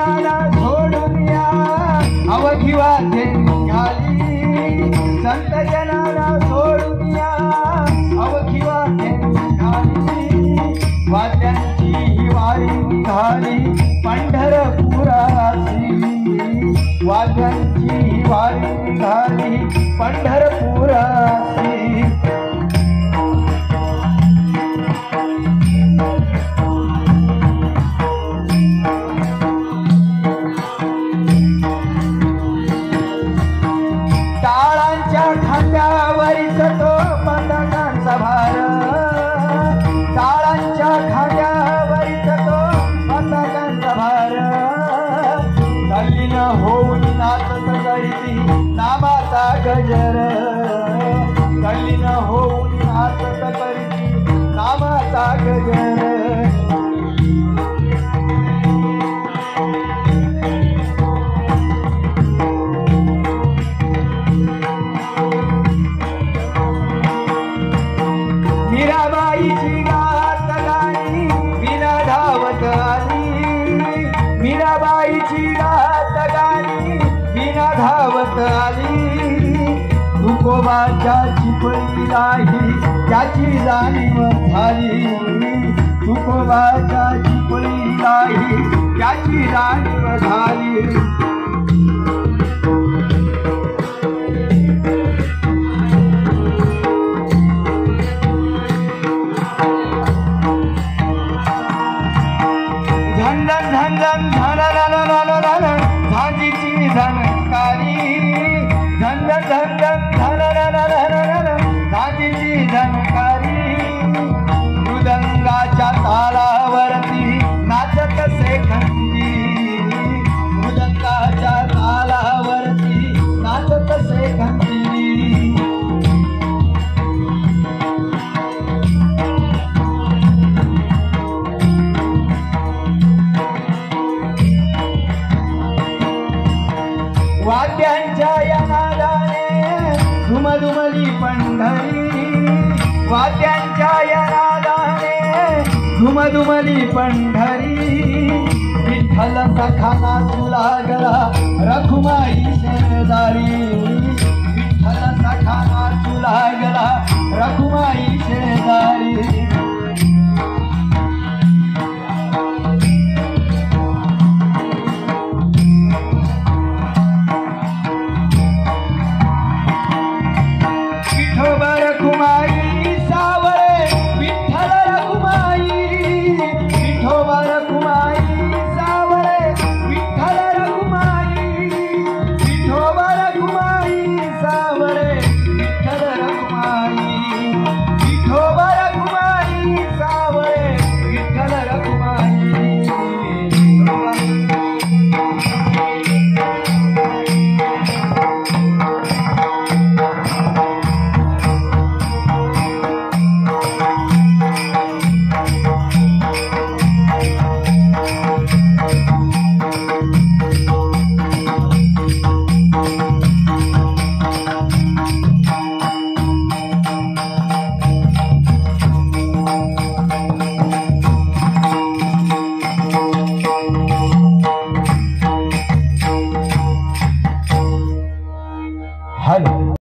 जनाला सोडून या अवघी वाद्ये निघाली संत जनाला सोडून या अवघी वाद्ये निघाली वाद्यांची ही वारी निघाली पंढरपुरासी वाद्यांची ही वारी निघाली पंढरपुरासी टाळांच्या खांद्यावरीच तो पताकांचा भार टाळांच्या खांद्यावरीच तो पताकांचा भार तल्लीन होऊन नाचत करीती नामाचा गजर तल्लीन होऊन नाचत करीती नामाचा गजर मीराबाईची गात गाणी विना धावत आली मीराबाईची गात गाणी विना धावत आली तुकोबाच्या चिपळीलाही त्याची जाणीव झाली तुकोबाच्या चिपळीलाही त्याची जाणीव झाली धन धन धन झांजीची झनकारी धन धन धन झांजीची झनकारी मृदंगाच्या तालावरती नाचत शेखंडी मृदंगाच्या तालावरती नाचत शेखंडी वाद्यांच्या या नादाने धुमधुमली पंढरी वाद्यांच्या या नादाने धुमधुमली पंढरी विठ्ठल सखाना तुला गला रखुमाई शेजारी विठ्ठल सखाना तुला गला रखुमाई शेजारी